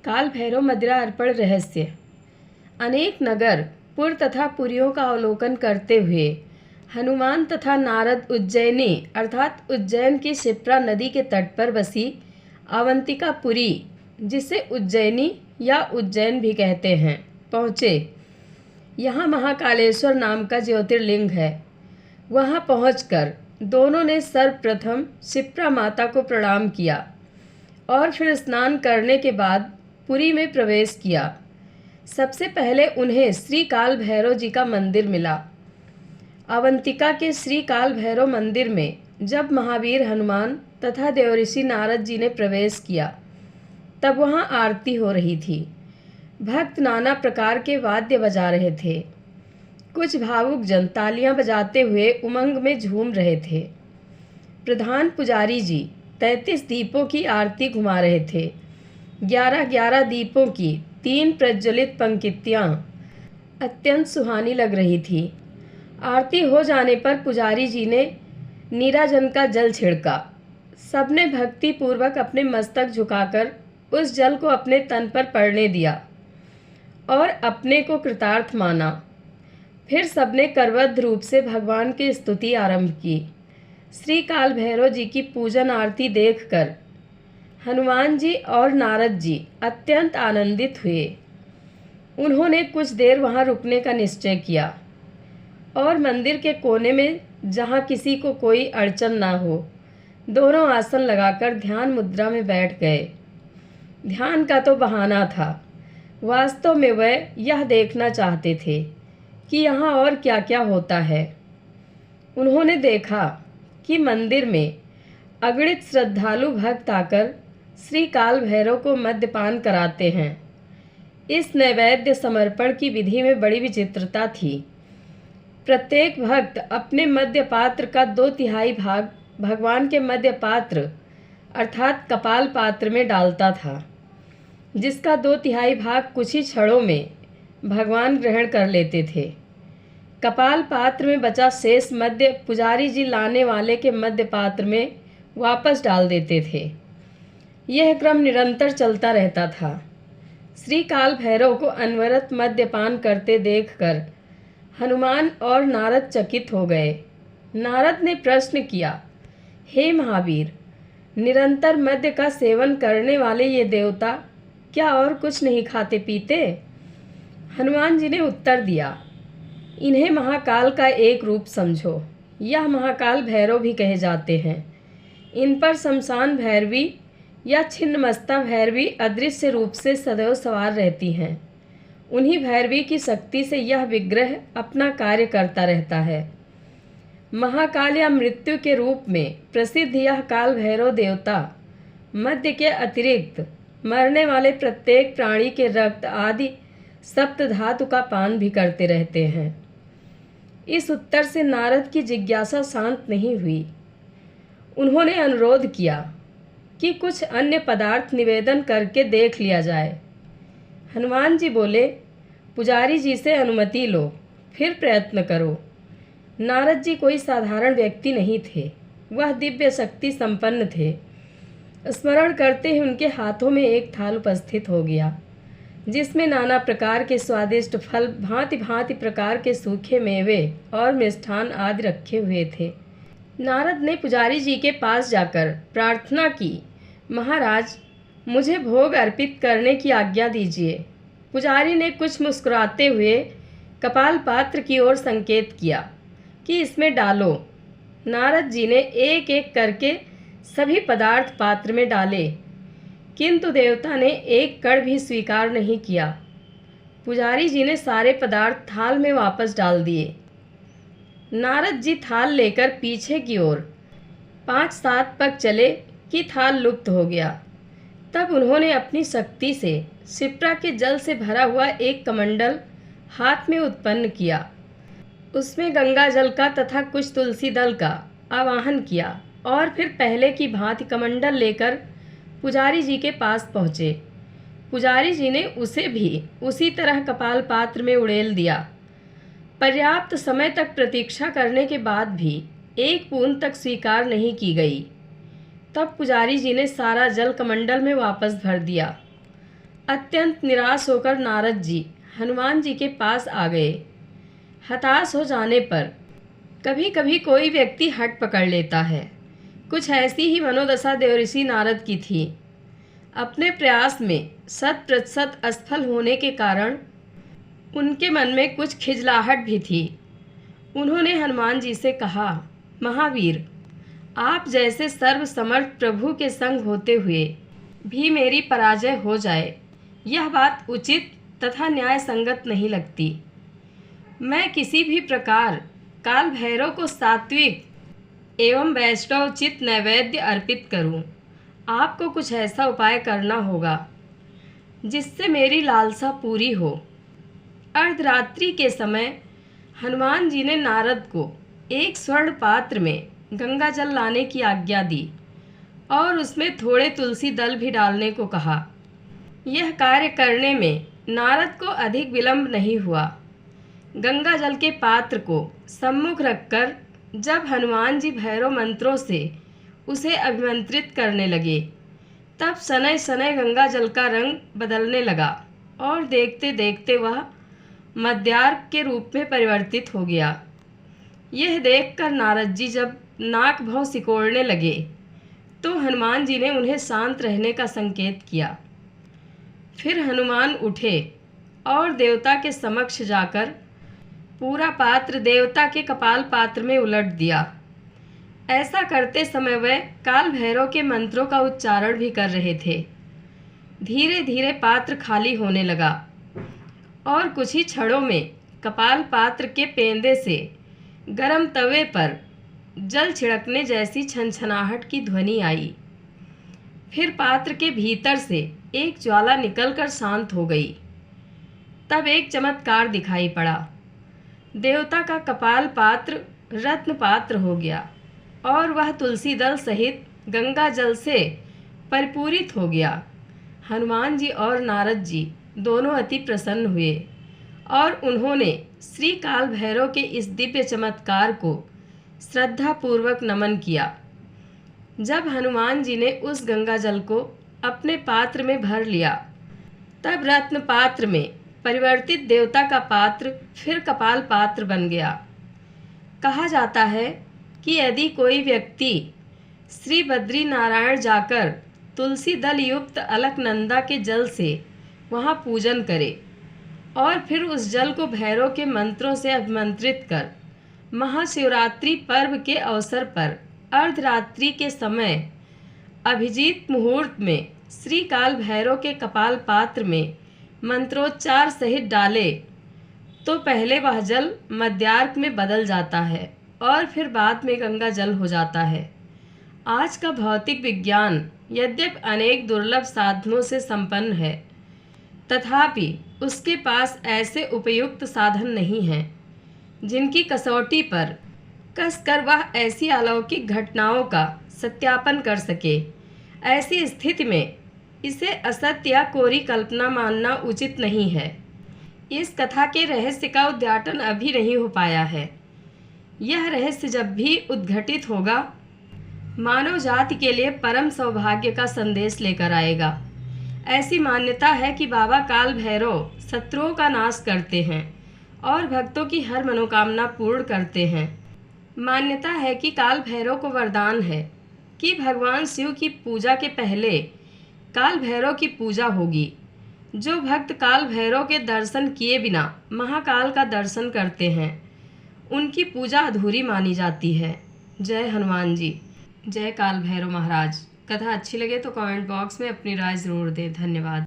काल भैरव मदिरा अर्पण रहस्य। अनेक नगर पुर तथा पुरियों का अवलोकन करते हुए हनुमान तथा नारद उज्जैनी अर्थात उज्जैन की शिप्रा नदी के तट पर बसी अवंतिकापुरी, जिसे उज्जैनी या उज्जैन भी कहते हैं, पहुँचे। यहाँ महाकालेश्वर नाम का ज्योतिर्लिंग है। वहाँ पहुंचकर दोनों ने सर्वप्रथम शिप्रा माता को प्रणाम किया और फिर स्नान करने के बाद पुरी में प्रवेश किया। सबसे पहले उन्हें श्री काल भैरव जी का मंदिर मिला। अवंतिका के श्री काल भैरव मंदिर में जब महावीर हनुमान तथा देवऋषि नारद जी ने प्रवेश किया तब वहाँ आरती हो रही थी। भक्त नाना प्रकार के वाद्य बजा रहे थे। कुछ भावुक जन तालियां बजाते हुए उमंग में झूम रहे थे। प्रधान पुजारी जी 33 दीपों की आरती घुमा रहे थे। 11-11 दीपों की 3 प्रज्वलित पंक्तियाँ अत्यंत सुहानी लग रही थी। आरती हो जाने पर पुजारी जी ने नीराजन का जल छिड़का। सबने भक्ति पूर्वक अपने मस्तक झुकाकर उस जल को अपने तन पर पड़ने दिया और अपने को कृतार्थ माना। फिर सबने करबद्ध रूप से भगवान की स्तुति आरंभ की। श्री काल भैरव जी की पूजन आरती देखकर हनुमान जी और नारद जी अत्यंत आनंदित हुए। उन्होंने कुछ देर वहाँ रुकने का निश्चय किया और मंदिर के कोने में, जहाँ किसी को कोई अड़चन ना हो, दोनों आसन लगाकर ध्यान मुद्रा में बैठ गए। ध्यान का तो बहाना था, वास्तव में वह यह देखना चाहते थे कि यहाँ और क्या क्या होता है। उन्होंने देखा कि मंदिर में अगणित श्रद्धालु भक्त आकर श्री काल भैरव को मद्यपान कराते हैं। इस नैवेद्य समर्पण की विधि में बड़ी विचित्रता थी। प्रत्येक भक्त अपने मद्य पात्र का 2/3 भाग भगवान के मद्य पात्र अर्थात कपाल पात्र में डालता था, जिसका 2/3 भाग कुछ ही क्षणों में भगवान ग्रहण कर लेते थे। कपाल पात्र में बचा शेष मद्य पुजारी जी लाने वाले के मद्य पात्र में वापस डाल देते थे। यह क्रम निरंतर चलता रहता था। श्री काल भैरव को अनवरत मद्यपान करते देखकर हनुमान और नारद चकित हो गए। नारद ने प्रश्न किया, हे महावीर, निरंतर मद्य का सेवन करने वाले ये देवता क्या और कुछ नहीं खाते पीते? हनुमान जी ने उत्तर दिया, इन्हें महाकाल का एक रूप समझो। यह महाकाल भैरव भी कहे जाते हैं। इन पर शमशान भैरवी या छिन्नमस्ता भैरवी अदृश्य रूप से सदैव सवार रहती हैं। उन्हीं भैरवी की शक्ति से यह विग्रह अपना कार्य करता रहता है। महाकाल या मृत्यु के रूप में प्रसिद्ध यह काल भैरव देवता मद्य के अतिरिक्त मरने वाले प्रत्येक प्राणी के रक्त आदि सप्त धातु का पान भी करते रहते हैं। इस उत्तर से नारद की जिज्ञासा शांत नहीं हुई। उन्होंने अनुरोध किया कि कुछ अन्य पदार्थ निवेदन करके देख लिया जाए। हनुमान जी बोले, पुजारी जी से अनुमति लो, फिर प्रयत्न करो। नारद जी कोई साधारण व्यक्ति नहीं थे, वह दिव्य शक्ति संपन्न थे। स्मरण करते ही उनके हाथों में एक थाल उपस्थित हो गया, जिसमें नाना प्रकार के स्वादिष्ट फल, भांति भांति प्रकार के सूखे मेवे और मिष्ठान आदि रखे हुए थे। नारद ने पुजारी जी के पास जाकर प्रार्थना की, महाराज, मुझे भोग अर्पित करने की आज्ञा दीजिए। पुजारी ने कुछ मुस्कुराते हुए कपाल पात्र की ओर संकेत किया कि इसमें डालो। नारद जी ने एक एक करके सभी पदार्थ पात्र में डाले, किंतु देवता ने एक कण भी स्वीकार नहीं किया। पुजारी जी ने सारे पदार्थ थाल में वापस डाल दिए। नारद जी थाल लेकर पीछे की ओर 5-7 पग चले कि थाल लुप्त हो गया। तब उन्होंने अपनी शक्ति से शिप्रा के जल से भरा हुआ एक कमंडल हाथ में उत्पन्न किया। उसमें गंगा जल का तथा कुछ तुलसी दल का आवाहन किया और फिर पहले की भांति कमंडल लेकर पुजारी जी के पास पहुँचे। पुजारी जी ने उसे भी उसी तरह कपाल पात्र में उड़ेल दिया। पर्याप्त समय तक प्रतीक्षा करने के बाद भी एक बूंद तक स्वीकार नहीं की गई। तब पुजारी जी ने सारा जल कमंडल में वापस भर दिया। अत्यंत निराश होकर नारद जी हनुमान जी के पास आ गए। हताश हो जाने पर कभी कभी कोई व्यक्ति हट पकड़ लेता है। कुछ ऐसी ही मनोदशा देवऋषि नारद की थी। अपने प्रयास में 100% असफल होने के कारण उनके मन में कुछ खिजलाहट भी थी। उन्होंने हनुमान जी से कहा, महावीर, आप जैसे सर्वसमर्थ प्रभु के संग होते हुए भी मेरी पराजय हो जाए, यह बात उचित तथा न्याय संगत नहीं लगती। मैं किसी भी प्रकार काल भैरव को सात्विक एवं वैष्णवोचित नैवेद्य अर्पित करूं। आपको कुछ ऐसा उपाय करना होगा जिससे मेरी लालसा पूरी हो। अर्धरात्रि के समय हनुमान जी ने नारद को एक स्वर्ण पात्र में गंगा जल लाने की आज्ञा दी और उसमें थोड़े तुलसी दल भी डालने को कहा। यह कार्य करने में नारद को अधिक विलंब नहीं हुआ। गंगा जल के पात्र को सम्मुख रखकर जब हनुमान जी भैरव मंत्रों से उसे अभिमंत्रित करने लगे, तब शनैः शनैः गंगा जल का रंग बदलने लगा और देखते देखते वह मद्यार्क के रूप में परिवर्तित हो गया। यह देखकर नारद जी जब नाक भौं सिकोड़ने लगे तो हनुमान जी ने उन्हें शांत रहने का संकेत किया। फिर हनुमान उठे और देवता के समक्ष जाकर पूरा पात्र देवता के कपाल पात्र में उलट दिया। ऐसा करते समय वे काल भैरव के मंत्रों का उच्चारण भी कर रहे थे। धीरे धीरे पात्र खाली होने लगा और कुछ ही क्षणों में कपाल पात्र के पेंदे से गरम तवे पर जल छिड़कने जैसी छनछनाहट की ध्वनि आई। फिर पात्र के भीतर से एक ज्वाला निकलकर शांत हो गई। तब एक चमत्कार दिखाई पड़ा। देवता का कपाल पात्र रत्न पात्र हो गया और वह तुलसी दल सहित गंगा जल से परिपूरित हो गया। हनुमान जी और नारद जी दोनों अति प्रसन्न हुए और उन्होंने श्री काल भैरव के इस दिव्य चमत्कार को श्रद्धापूर्वक नमन किया। जब हनुमान जी ने उस गंगा जल को अपने पात्र में भर लिया, तब रत्न पात्र में परिवर्तित देवता का पात्र फिर कपाल पात्र बन गया। कहा जाता है कि यदि कोई व्यक्ति श्री बद्री नारायण जाकर तुलसी दल युक्त अलकनंदा के जल से वहाँ पूजन करे और फिर उस जल को भैरव के मंत्रों से अभिमंत्रित कर महाशिवरात्रि पर्व के अवसर पर अर्धरात्रि के समय अभिजीत मुहूर्त में श्री काल भैरव के कपाल पात्र में मंत्रोच्चार सहित डाले तो पहले वह जल मद्यार्क में बदल जाता है और फिर बाद में गंगा जल हो जाता है। आज का भौतिक विज्ञान यद्यपि अनेक दुर्लभ साधनों से संपन्न है, तथापि उसके पास ऐसे उपयुक्त साधन नहीं हैं जिनकी कसौटी पर कसकर वह ऐसी अलौकिक घटनाओं का सत्यापन कर सके। ऐसी स्थिति में इसे असत्य या कोरी कल्पना मानना उचित नहीं है। इस कथा के रहस्य का उद्घाटन अभी नहीं हो पाया है। यह रहस्य जब भी उद्घटित होगा, मानव जाति के लिए परम सौभाग्य का संदेश लेकर आएगा। ऐसी मान्यता है कि बाबा काल भैरव शत्रुओं का नाश करते हैं और भक्तों की हर मनोकामना पूर्ण करते हैं। मान्यता है कि काल भैरव को वरदान है कि भगवान शिव की पूजा के पहले काल भैरव की पूजा होगी। जो भक्त काल भैरव के दर्शन किए बिना महाकाल का दर्शन करते हैं, उनकी पूजा अधूरी मानी जाती है। जय हनुमान जी, जय काल भैरव महाराज। कथा अच्छी लगे तो कमेंट बॉक्स में अपनी राय ज़रूर दें। धन्यवाद।